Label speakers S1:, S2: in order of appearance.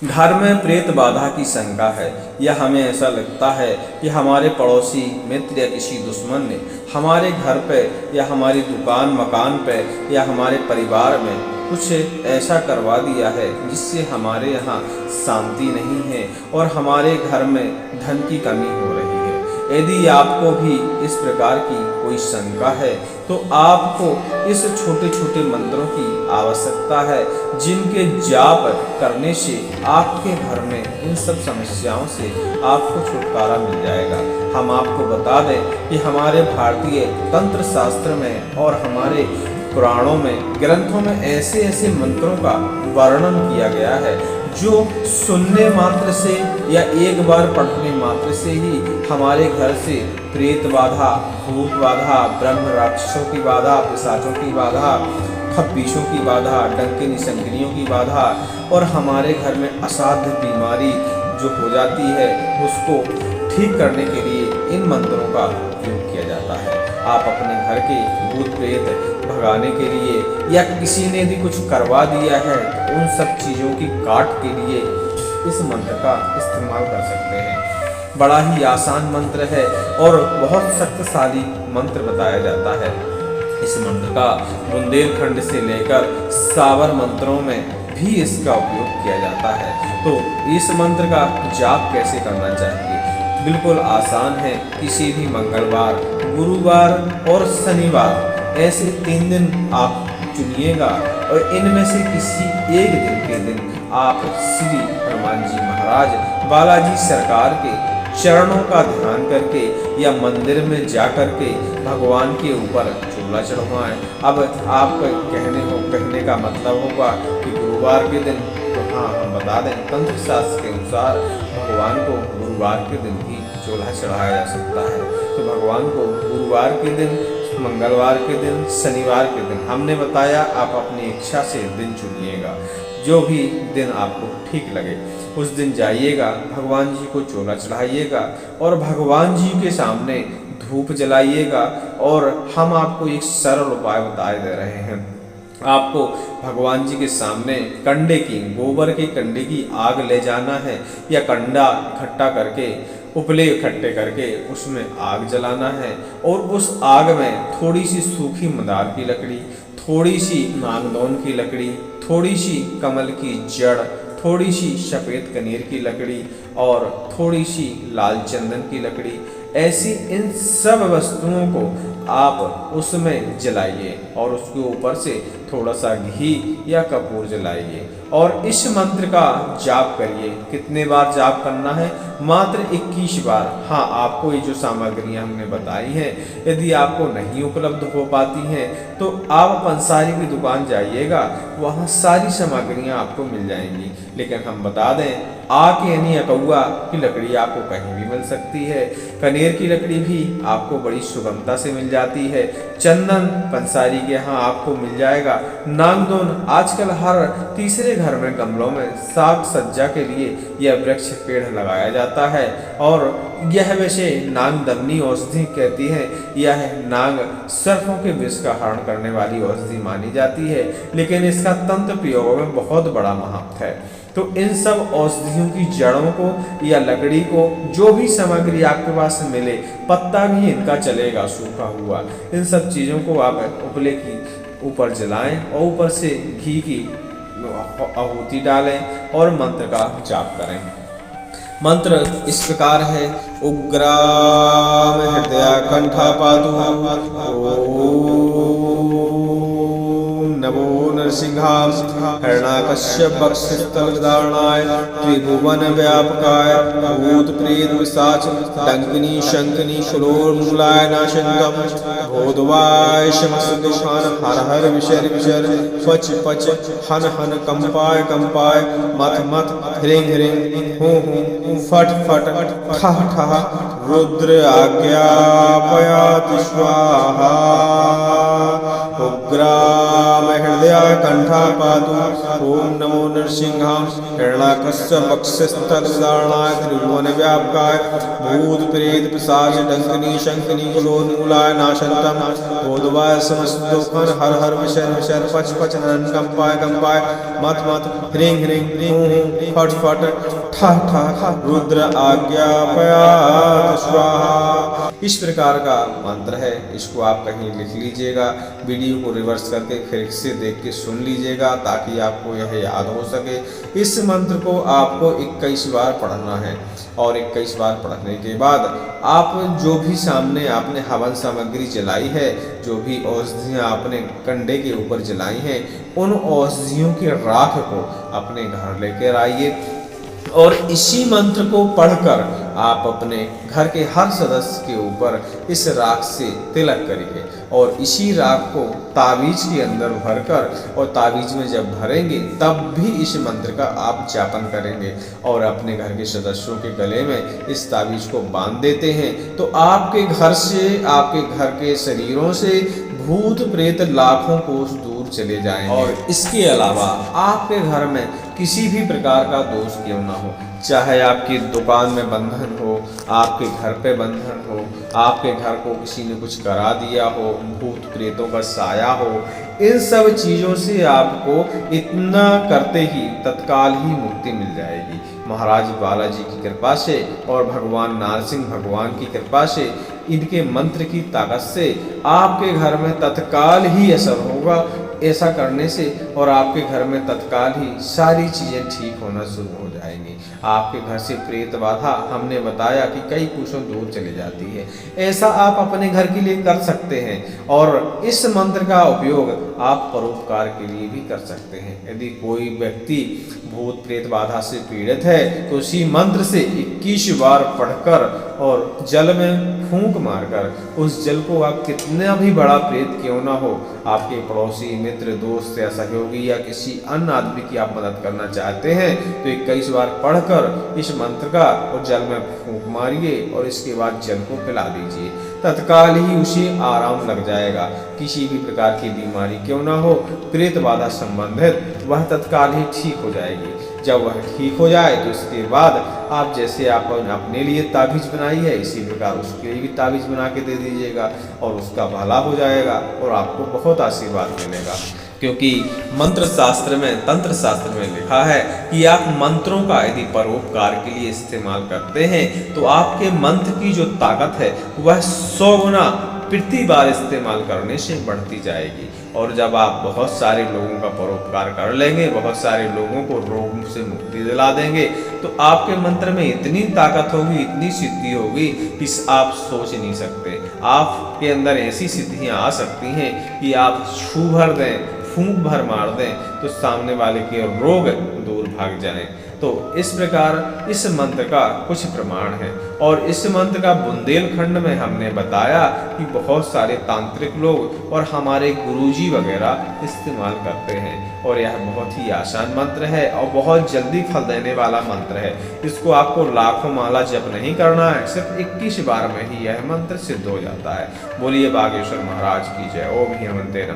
S1: घर में प्रेत बाधा की शंका है, या हमें ऐसा लगता है कि हमारे पड़ोसी मित्र या किसी दुश्मन ने हमारे घर पे या हमारी दुकान मकान पे या हमारे परिवार में कुछ ऐसा करवा दिया है जिससे हमारे यहाँ शांति नहीं है और हमारे घर में धन की कमी हो रही है। यदि आपको भी इस प्रकार की कोई शंका है तो आपको इस छोटे छोटे मंत्रों की आवश्यकता है, जिनके जाप करने से आपके घर में इन सब समस्याओं से आपको छुटकारा मिल जाएगा। हम आपको बता दें कि हमारे भारतीय तंत्र शास्त्र में और हमारे पुराणों में ग्रंथों में ऐसे ऐसे मंत्रों का वर्णन किया गया है जो सुनने मात्र से या एक बार पढ़ने मात्र से ही हमारे घर से प्रेत बाधा, भूत बाधा, ब्रह्म राक्षसों की बाधा, पिशाचों की बाधा, खप्पीशों की बाधा, डंके निशंकनियों की बाधा और हमारे घर में असाध्य बीमारी जो हो जाती है उसको ठीक करने के लिए इन मंत्रों का उपयोग किया जाता है। आप अपने घर के भूत प्रेत भगाने के लिए या किसी ने यदि कुछ करवा दिया है तो उन सब चीज़ों की काट के लिए इस मंत्र का इस्तेमाल कर सकते हैं। बड़ा ही आसान मंत्र है और बहुत शक्तिशाली मंत्र बताया जाता है। इस मंत्र का बुंदेलखंड से लेकर सावर मंत्रों में भी इसका उपयोग किया जाता है। तो इस मंत्र का जाप कैसे करना चाहिए? बिल्कुल आसान है। किसी भी मंगलवार, गुरुवार और शनिवार ऐसे 3 दिन आप चुनिएगा और इनमें से किसी एक दिन के दिन आप श्री हनुमान जी महाराज, बालाजी सरकार के चरणों का ध्यान करके या मंदिर में जा करके भगवान के ऊपर चूल्हा चढ़वाएं। अब आप कहने का मतलब होगा कि गुरुवार के दिन, तो हाँ, हम बता दें तंत्र शास्त्र के अनुसार भगवान को गुरुवार के दिन ही चूल्हा चढ़ाया जा सकता है। तो भगवान को गुरुवार के दिन, मंगलवार के दिन, शनिवार के दिन हमने बताया, आप अपनी इच्छा से दिन चुनिएगा। जो भी दिन आपको ठीक लगे उस दिन जाइएगा, भगवान जी को चूल्हा चढ़ाइएगा और भगवान जी के सामने धूप जलाइएगा। और हम आपको एक सरल उपाय बताए दे रहे हैं। आपको भगवान जी के सामने कंडे की, गोबर के कंडे की आग ले जाना है या कंडा इकट्ठा करके, उपले इकट्ठे करके उसमें आग जलाना है और उस आग में थोड़ी सी सूखी मंदार की लकड़ी, थोड़ी सी नागदौन की लकड़ी, थोड़ी सी कमल की जड़, थोड़ी सी सफ़ेद कनेर की लकड़ी और थोड़ी सी लाल चंदन की लकड़ी, ऐसी इन सब वस्तुओं को आप उसमें जलाइए और उसके ऊपर से थोड़ा सा घी या कपूर जलाइए और इस मंत्र का जाप करिए। कितने बार जाप करना है? मात्र 21 बार। हाँ, आपको ये जो सामग्रियाँ हमने बताई हैं यदि आपको नहीं उपलब्ध हो पाती हैं तो आप पंसारी की दुकान जाइएगा, वहाँ सारी सामग्रियाँ आपको मिल जाएंगी। लेकिन हम बता दें, आक यानी अकौआ की लकड़ी आपको कहीं भी मिल सकती है। कनेर की लकड़ी भी आपको बड़ी सुगमता से मिल जाती है। चंदन पंसारी के यहाँ आपको मिल जाएगा। नागदौन आजकल हर तीसरे घर में गमलों में साग सज्जा के लिए यह वृक्ष पेड़ लगाया जाता है और यह वैसे नागदमनी औषधि कहती है। यह नाग सर्पों के विष का हरण करने वाली औषधि मानी जाती है, लेकिन इसका तंत्र प्रयोग में बहुत बड़ा महत्व है। तो इन सब औषधियों की जड़ों को या लकड़ी को, जो भी सामग्री आपके पास मिले, पत्ता भी इनका चलेगा सूखा हुआ, इन सब चीज़ों को आप उपले की ऊपर जलाएं और ऊपर से घी की आहुति डालें और मंत्र का जाप करें। मंत्र इस प्रकार है: उग्राम हृदया कंठा पातु, नमो नरसिंहाय, हरणाकश्यप बक्षस्थलधारणाय, त्रिभुवन व्यापकाय, भूत प्रेत पिशाच डंकिनी शंकिनी शूलोन्मूलाय नाशनकम, भोदवाय शमसदुखान, हर हर विशर विशर, पच पच हन हन, कंपाय कंपाय, मथ मथ, ह्रीं ह्रीं, हूं हूं, फट फट, ठह ठह, रुद्र आज्ञापयाति स्वाहा। उग्राम हृदय कंठा पातु। ओम नमो नरसिंहाय हिरण्याकस्य वक्षस्थलधारणाय त्रिभुवन व्यापकाय भूत प्रेत पिशाच डंकनी शंकनी कुलोन्मूलाय नाशनतम बोधवाय समस्त दुखन हर हर विषय विषय पच पच नन कंपाय कंपाय मत मत ह्रीं ह्रीं हूं फट फट ठा ठा रुद्र आज्ञापयात् स्वाहा। इस प्रकार का मंत्र है, इसको आप कहीं लिख लीजिएगा, वीडियो को रिवर्स करके फिर से देख के सुन लीजिएगा ताकि आपको यह याद हो सके। इस मंत्र को आपको 21 बार पढ़ना है और 21 बार पढ़ने के बाद आप जो भी सामने आपने हवन सामग्री जलाई है, जो भी औषधियाँ आपने कंडे के ऊपर जलाई हैं, उन औषधियों के राख को अपने घर लेकर आइए और इसी मंत्र को पढ़कर आप अपने घर के हर सदस्य के ऊपर इस राख से तिलक करिए और इसी राख को ताबीज के अंदर भरकर और ताबीज में जब भरेंगे तब भी इस मंत्र का आप जापन करेंगे और अपने घर के सदस्यों के गले में इस ताबीज को बांध देते हैं तो आपके घर से, आपके घर के शरीरों से भूत प्रेत लाखों कोस दूर चले जाएंगे। और इसके अलावा आपके घर में किसी भी प्रकार का दोष क्यों ना हो, चाहे आपकी दुकान में बंधन हो, आपके घर पे बंधन हो, आपके घर को किसी ने कुछ करा दिया हो, भूत प्रेतों का साया हो, इन सब चीज़ों से आपको इतना करते ही तत्काल ही मुक्ति मिल जाएगी महाराज बालाजी की कृपा से और भगवान नारसिंह भगवान की कृपा से। इनके मंत्र की ताकत से आपके घर में तत्काल ही असर होगा ऐसा करने से और आपके घर में तत्काल ही सारी चीज़ें ठीक होना शुरू हो जाएंगी। आपके घर से प्रेत बाधा हमने बताया कि कई कोसों दूर चली जाती है, ऐसा आप अपने घर के लिए कर सकते हैं और इस मंत्र का उपयोग आप परोपकार के लिए भी कर सकते हैं। यदि कोई व्यक्ति भूत प्रेत बाधा से पीड़ित है तो उसी मंत्र से 21 बार पढ़कर और जल में फूंक मारकर उस जल को आप कितना भी बड़ा प्रेत क्यों ना हो, आपके पड़ोसी मित्र दोस्त या सहयोगी या किसी अन्य आदमी की आप मदद करना चाहते हैं तो 21 बार पढ़कर इस मंत्र का और जल में फूंक मारिए और इसके बाद जल को पिला दीजिए, तत्काल ही उसे आराम लग जाएगा। किसी भी प्रकार की बीमारी क्यों ना हो, प्रेत बाधा संबंधित, वह तत्काल ही ठीक हो जाएगी। जब वह ठीक हो जाए तो इसके बाद आप जैसे आप अपने लिए ताबीज बनाई है इसी प्रकार उसके लिए भी ताबीज बना के दे दीजिएगा और उसका भला हो जाएगा और आपको बहुत आशीर्वाद मिलेगा। क्योंकि मंत्र शास्त्र में, तंत्र शास्त्र में लिखा है कि आप मंत्रों का यदि परोपकार के लिए इस्तेमाल करते हैं तो आपके मंत्र की जो ताकत है वह 100 गुना प्रति बार इस्तेमाल करने से बढ़ती जाएगी। और जब आप बहुत सारे लोगों का परोपकार कर लेंगे, बहुत सारे लोगों को रोग से मुक्ति दिला देंगे तो आपके मंत्र में इतनी ताकत होगी, इतनी सिद्धि होगी कि आप सोच नहीं सकते। आपके अंदर ऐसी सिद्धियां आ सकती हैं कि आप छू भर दें, फूंक भर मार दें तो सामने वाले के रोग दूर भाग जाएं। तो इस प्रकार इस मंत्र का कुछ प्रमाण है और इस मंत्र का बुंदेलखंड में हमने बताया कि बहुत सारे तांत्रिक लोग और हमारे गुरुजी वगैरह इस्तेमाल करते हैं और यह बहुत ही आसान मंत्र है और बहुत जल्दी फल देने वाला मंत्र है। इसको आपको लाखों माला जप नहीं करना है, सिर्फ 21 बार में ही यह मंत्र सिद्ध हो जाता है। बोलिए बागेश्वर महाराज की जय। ओम ह्रीं नमः।